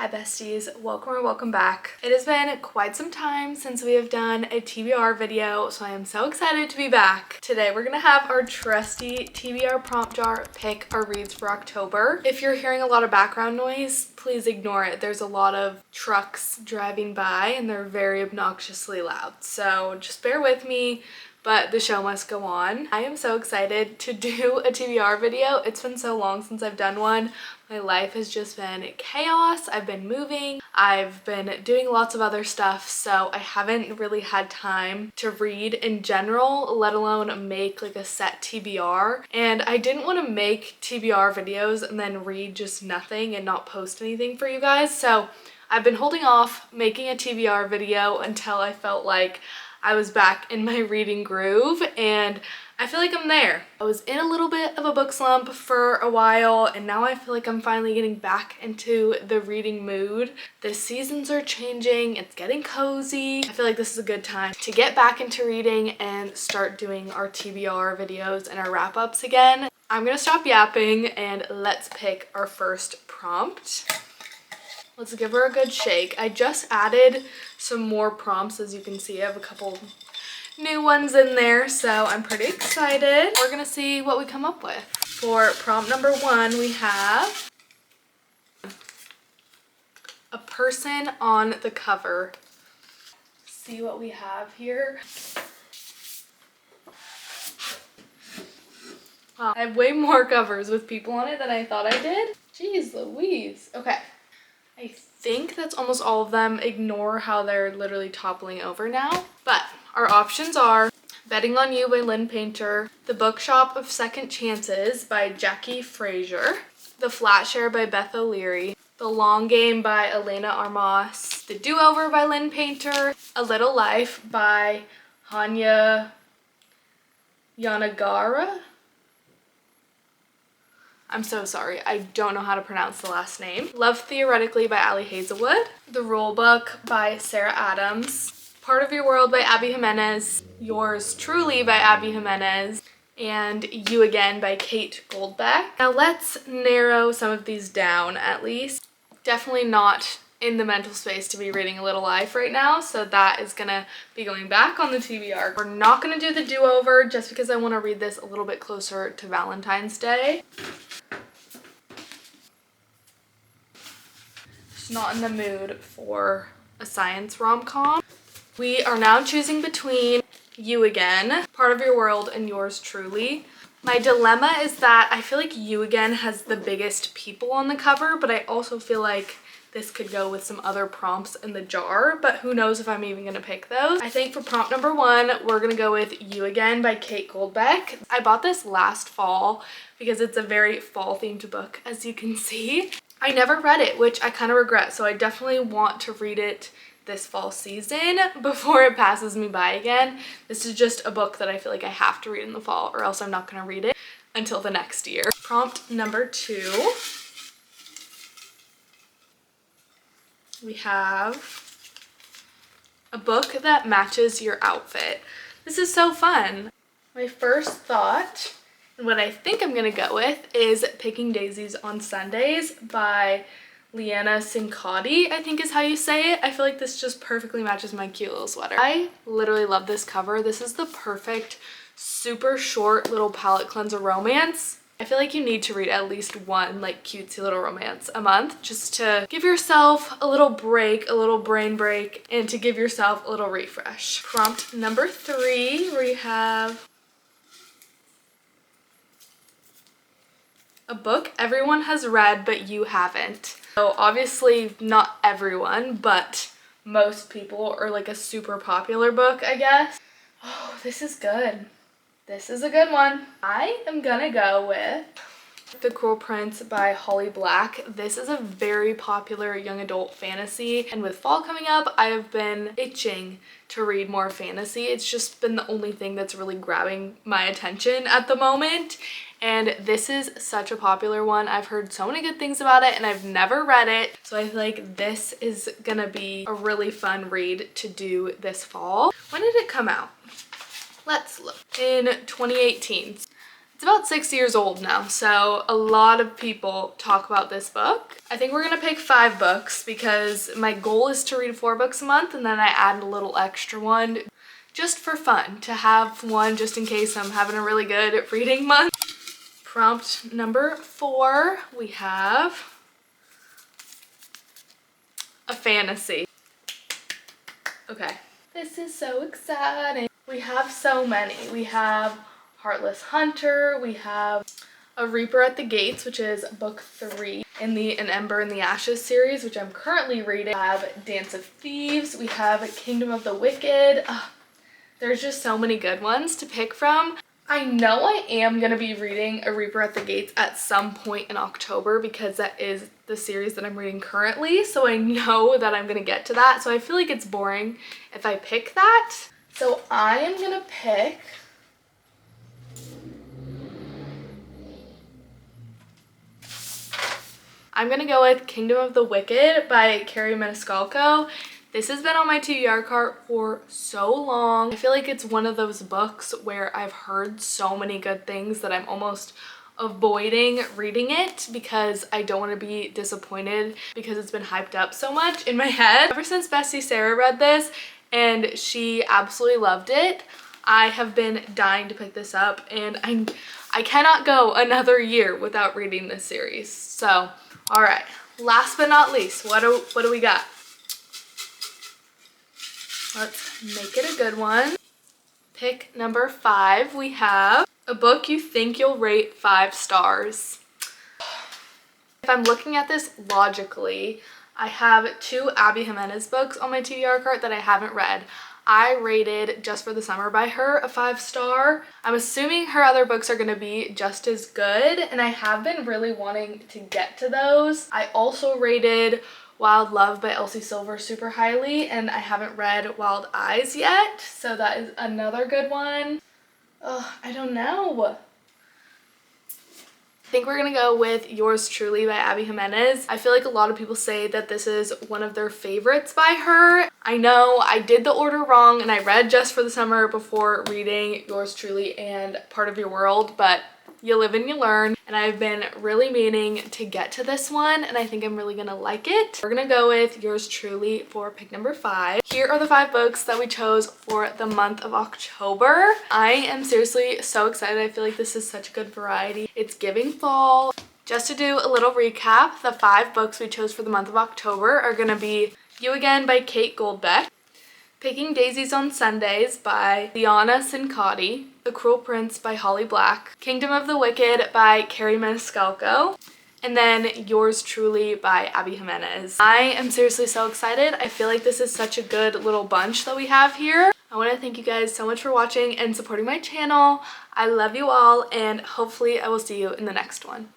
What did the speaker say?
Hi besties, welcome or welcome back. It has been quite some time since we have done a TBR video, so I am so excited to be back. Today we're gonna have our trusty TBR prompt jar pick our reads for October. If you're hearing a lot of background noise, please ignore it. There's a lot of trucks driving by and they're very obnoxiously loud, so just bear with me. But the show must go on. I am so excited to do a TBR video. It's been so long since I've done one. My life has just been chaos. I've been moving. I've been doing lots of other stuff, so I haven't really had time to read in general, let alone make like a set TBR. And I didn't want to make TBR videos and then read just nothing and not post anything for you guys. So I've been holding off making a TBR video until I felt like I was back in my reading groove, and I feel like I'm there. I was in a little bit of a book slump for a while, and now I feel like I'm finally getting back into the reading mood. The seasons are changing, it's getting cozy. I feel like this is a good time to get back into reading and start doing our TBR videos and our wrap-ups again. I'm gonna stop yapping and let's pick our first prompt. Let's give her a good shake. I just added some more prompts. As you can see, I have a couple new ones in there, so I'm pretty excited. We're gonna see what we come up with. For prompt number 1, we have a person on the cover. See what we have here. Wow, I have way more covers with people on it than I thought I did. Jeez Louise. Okay. I think that's almost all of them. Ignore how they're literally toppling over now. But our options are Betting on You by Lynn Painter, The Bookshop of Second Chances by Jackie Fraser, The Flatshare by Beth O'Leary, The Long Game by Elena Armas, The Do-Over by Lynn Painter, A Little Life by Hanya Yanagara. I'm so sorry, I don't know how to pronounce the last name. Love Theoretically by Ali Hazelwood. The Rule Book by Sarah Adams. Part of Your World by Abby Jimenez. Yours Truly by Abby Jimenez. And You Again by Kate Goldbeck. Now let's narrow some of these down at least. Definitely not in the mental space to be reading A Little Life right now, so that is gonna be going back on the TBR. We're not gonna do the do-over just because I want to read this a little bit closer to Valentine's Day. Not in the mood for a science rom-com. We are now choosing between You Again, Part of Your World, and Yours Truly. My dilemma is that I feel like You Again has the biggest people on the cover, but I also feel like this could go with some other prompts in the jar, but who knows if I'm even gonna pick those. I think for prompt number 1, we're gonna go with You Again by Kate Goldbeck. I bought this last fall because it's a very fall themed book, as you can see. I never read it, which I kind of regret, so I definitely want to read it this fall season before it passes me by again. This is just a book that I feel like I have to read in the fall, or else I'm not going to read it until the next year. Prompt number 2. We have a book that matches your outfit. This is so fun. My first thought, and what I think I'm gonna go with, is Picking Daisies on Sundays by Liana Cincotti, I think is how you say it. I feel like this just perfectly matches my cute little sweater. I literally love this cover. This is the perfect, super short little palette cleanser romance. I feel like you need to read at least one like cutesy little romance a month just to give yourself a little break, a little brain break, and to give yourself a little refresh. Prompt number 3, we have a book everyone has read but you haven't. So obviously not everyone, but most people, or like a super popular book, I guess. Oh, this is good. This is a good one. I am gonna go with The Cruel Prince by Holly Black. This is a very popular young adult fantasy, and with fall coming up, I have been itching to read more fantasy. It's just been the only thing that's really grabbing my attention at the moment, and this is such a popular one. I've heard so many good things about it, and I've never read it, so I feel like this is gonna be a really fun read to do this fall. When did it come out? Let's look. In 2018. It's about 6 years old now, so a lot of people talk about this book. I think we're gonna pick 5 books because my goal is to read 4 books a month, and then I add a little extra one just for fun, to have one just in case I'm having a really good reading month. Prompt number 4, we have a fantasy. Okay, this is so exciting. We have so many. We have Heartless Hunter, we have A Reaper at the Gates, which is book 3 in the An Ember in the Ashes series, which I'm currently reading. We have Dance of Thieves, we have Kingdom of the Wicked. There's just so many good ones to pick from. I know I am going to be reading A Reaper at the Gates at some point in October because that is the series that I'm reading currently, so I know that I'm going to get to that, so I feel like it's boring if I pick that. So I am going to pick go with Kingdom of the Wicked by Carrie Maniscalco. This has been on my TBR cart for so long. I feel like it's one of those books where I've heard so many good things that I'm almost avoiding reading it because I don't want to be disappointed because it's been hyped up so much in my head. Ever since Bestie Sarah read this and she absolutely loved it, I have been dying to pick this up, and I cannot go another year without reading this series. So, all right, last but not least, what do we got? Let's make it a good one. Pick number 5, we have a book you think you'll rate 5 stars. If I'm looking at this logically, I have 2 Abby Jimenez books on my TBR cart that I haven't read. I rated Just for the Summer by her a 5-star. I'm assuming her other books are going to be just as good, and I have been really wanting to get to those. I also rated Wild Love by Elsie Silver super highly, and I haven't read Wild Eyes yet, so that is another good one. I don't know. I think we're gonna go with Yours Truly by Abby Jimenez. I feel like a lot of people say that this is one of their favorites by her. I know I did the order wrong and I read Just for the Summer before reading Yours Truly and Part of Your World, but you live and you learn, and I've been really meaning to get to this one, and I think I'm really gonna like it. We're gonna go with Yours Truly for pick number 5. Here are the 5 books that we chose for the month of October. I am seriously so excited. I feel like this is such a good variety. It's giving fall. Just to do a little recap, the 5 books we chose for the month of October are gonna be You Again by Kate Goldbeck, Picking Daisies on Sundays by Liana Cincotti, The Cruel Prince by Holly Black, Kingdom of the Wicked by Carrie Maniscalco, and then Yours Truly by Abby Jimenez. I am seriously so excited. I feel like this is such a good little bunch that we have here. I want to thank you guys so much for watching and supporting my channel. I love you all, and hopefully I will see you in the next one.